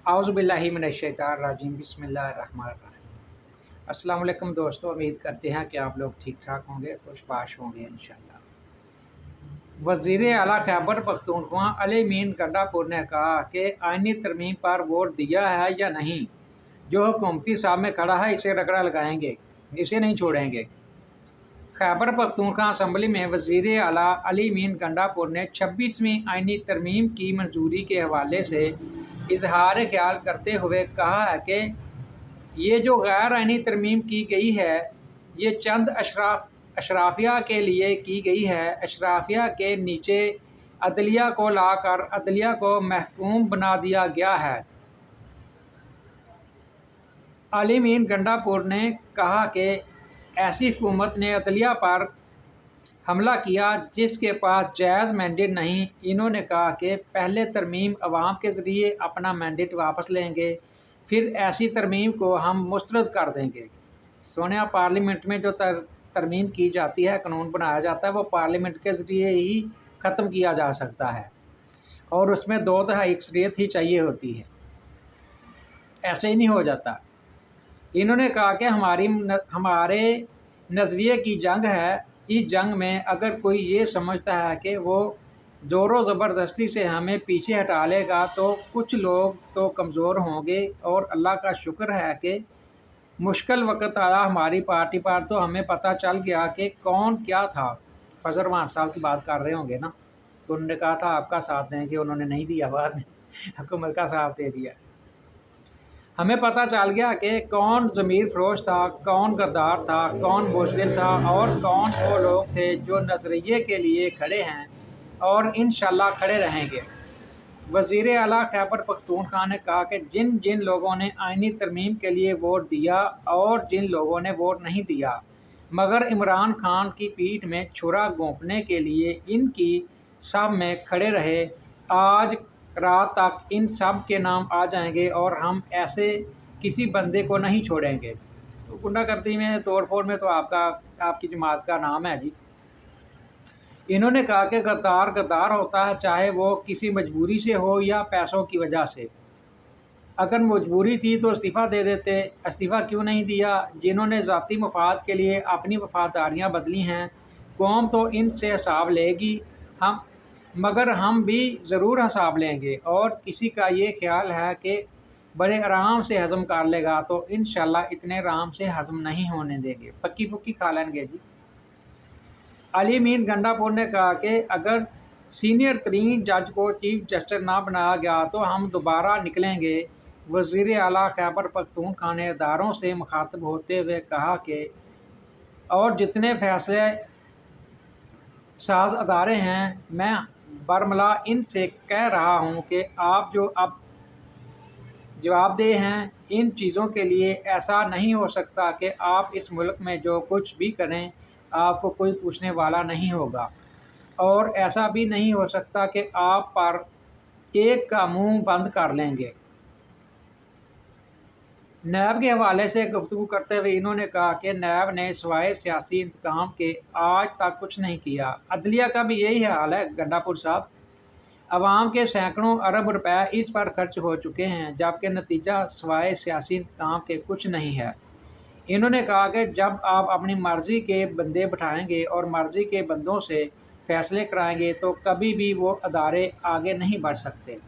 आउज़ु बिल्लाहि मिनश्शैतानिर्रजीम बिस्मिल्लाहिर्रहमानिर्रहीम। अस्सलाम वालेकुम दोस्तों, उम्मीद करते हैं कि आप लोग ठीक ठाक होंगे, खुशबाश होंगे इंशाअल्लाह। वज़ीर आला खैबर पख्तूनख्वा अली मीन गंडापुर ने कहा कि आईनी तरमीम पर वोट दिया है या नहीं, जो हुकूमती साहब में खड़ा है इसे रगड़ा लगाएंगे, इसे नहीं छोड़ेंगे। खैबर पख्तूनख्वा असम्बली में वज़ीर आला अली मीन गंडापुर ने 26वीं आईनी तरमीम की मंजूरी के हवाले से इजहार ख्याल करते हुए कहा है कि ये जो गैर आईनी तरमीम की गई है ये चंद अशराफिया के लिए की गई है। अशराफिया के नीचे अदलिया को लाकर अदलिया को महकूम बना दिया गया है। अली मीन गंडापुर ने कहा कि ऐसी हुकूमत ने अदलिया पर हमला किया जिसके पास जायज़ मैंडेट नहीं। इन्होंने कहा कि पहले तरमीम अवाम के ज़रिए अपना मैंडेट वापस लेंगे, फिर ऐसी तरमीम को हम मुस्तरद कर देंगे। सोनिया पार्लियामेंट में जो तरमीम की जाती है, कानून बनाया जाता है, वो पार्लियामेंट के ज़रिए ही ख़त्म किया जा सकता है और उसमें 2/3 अक्सरियत ही चाहिए होती है, ऐसे ही नहीं हो जाता। इन्होंने कहा कि हमारे नज़रिए की जंग है। इस जंग में अगर कोई ये समझता है कि वो ज़ोरों ज़बरदस्ती से हमें पीछे हटा लेगा तो कुछ लोग तो कमज़ोर होंगे। और अल्लाह का शुक्र है कि मुश्किल वक्त आया हमारी पार्टी पर तो हमें पता चल गया कि कौन क्या था। फजल रहमान साहब की बात कर रहे होंगे ना, तो उन्होंने कहा था आपका साथ देंगे, उन्होंने नहीं दिया, बाद में हुकूमत का साथ दे दिया। हमें पता चल गया कि कौन ज़मीर फरोश था, कौन गद्दार था, कौन बुज़दिल था और कौन वो लोग थे जो नज़रिए के लिए खड़े हैं और इंशाअल्लाह खड़े रहेंगे। वज़ीर आला खैबर पख्तूनख्वा ने कहा कि जिन जिन लोगों ने आईनी तरमीम के लिए वोट दिया और जिन लोगों ने वोट नहीं दिया, मगर इमरान खान की पीठ में छुरा घोंपने के लिए इनकी सब में खड़े रहे, आज रात तक इन सब के नाम आ जाएंगे और हम ऐसे किसी बंदे को नहीं छोड़ेंगे। तो गुंडागर्दी में, तोड़ फोड़ में तो आपकी जमात का नाम है जी। इन्होंने कहा कि गद्दार गद्दार होता है, चाहे वो किसी मजबूरी से हो या पैसों की वजह से। अगर मजबूरी थी तो इस्तीफ़ा दे देते, इस्तीफ़ा क्यों नहीं दिया? जिन्होंने ज़ाती मफाद के लिए अपनी वफादारियाँ बदली हैं, कौम तो इनसे हिसाब लेगी, मगर हम भी ज़रूर हिसाब लेंगे। और किसी का ये ख्याल है कि बड़े आराम से हज़म कर लेगा, तो इंशाअल्लाह इतने आराम से हज़म नहीं होने देंगे, पक्की पुक्की खा लेंगे जी। अली मीन गंडापुर ने कहा कि अगर सीनियर तरीन जज को चीफ जस्टिस ना बनाया गया तो हम दोबारा निकलेंगे। वज़ीर आला खैबर पख्तूनख्वा ने इदारों से मुखातब होते हुए कहा कि और जितने फैसले साज अदारे हैं, मैं बरमला इनसे कह रहा हूँ कि आप जो अब जवाबदेह हैं इन चीज़ों के लिए, ऐसा नहीं हो सकता कि आप इस मुल्क में जो कुछ भी करें आपको कोई पूछने वाला नहीं होगा, और ऐसा भी नहीं हो सकता कि आप पर एक का मुंह बंद कर लेंगे। नैब के हवाले से गुफ्तगू करते हुए इन्होंने कहा कि नैब ने सिवाय सियासी इंतकाम के आज तक कुछ नहीं किया। अदलिया का भी यही हाल है गंडापुर साहब। अवाम के सैकड़ों अरब रुपए इस पर खर्च हो चुके हैं, जबकि नतीजा सिवाय सियासी इंतकाम के कुछ नहीं है। इन्होंने कहा कि जब आप अपनी मर्ज़ी के बंदे बिठाएंगे और मर्ज़ी के बंदों से फैसले कराएंगे तो कभी भी वो अदारे आगे नहीं बढ़ सकते।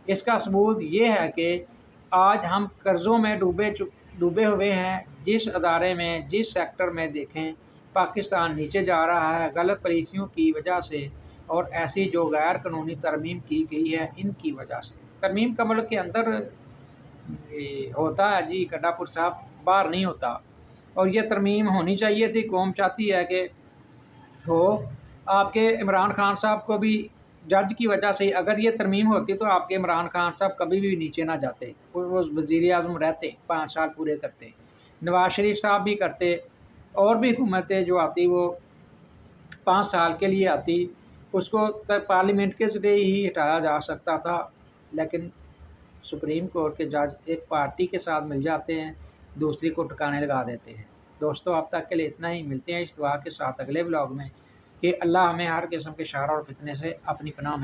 इसका सबूत ये है कि आज हम कर्ज़ों में डूबे हुए हैं। जिस अदारे में, जिस सेक्टर में देखें, पाकिस्तान नीचे जा रहा है गलत पॉलिसियों की वजह से और ऐसी जो गैर कानूनी तरमीम की गई है इनकी वजह से। तरमीम का मुल्क के अंदर होता है जी गंडापुर साहब, बाहर नहीं होता। और ये तरमीम होनी चाहिए थी, कौम चाहती है कि हो। आपके इमरान खान साहब को भी जज की वजह से अगर ये तरमीम होती तो आपके इमरान खान साहब कभी भी नीचे ना जाते, वो वज़ीर आज़म रहते, 5 साल पूरे करते। नवाज शरीफ साहब भी करते, और भी हुकूमतें जो आती वो 5 साल के लिए आती, उसको पार्लियामेंट के ज़रिए ही हटाया जा सकता था। लेकिन सुप्रीम कोर्ट के जज एक पार्टी के साथ मिल जाते हैं, दूसरी को ठिकाने लगा देते हैं। दोस्तों, अब तक के लिए इतना ही। मिलते हैं इस दुआ के साथ अगले व्लॉग में कि अल्लाह हमें हर किस्म के शर और फितने से अपनी पनाह में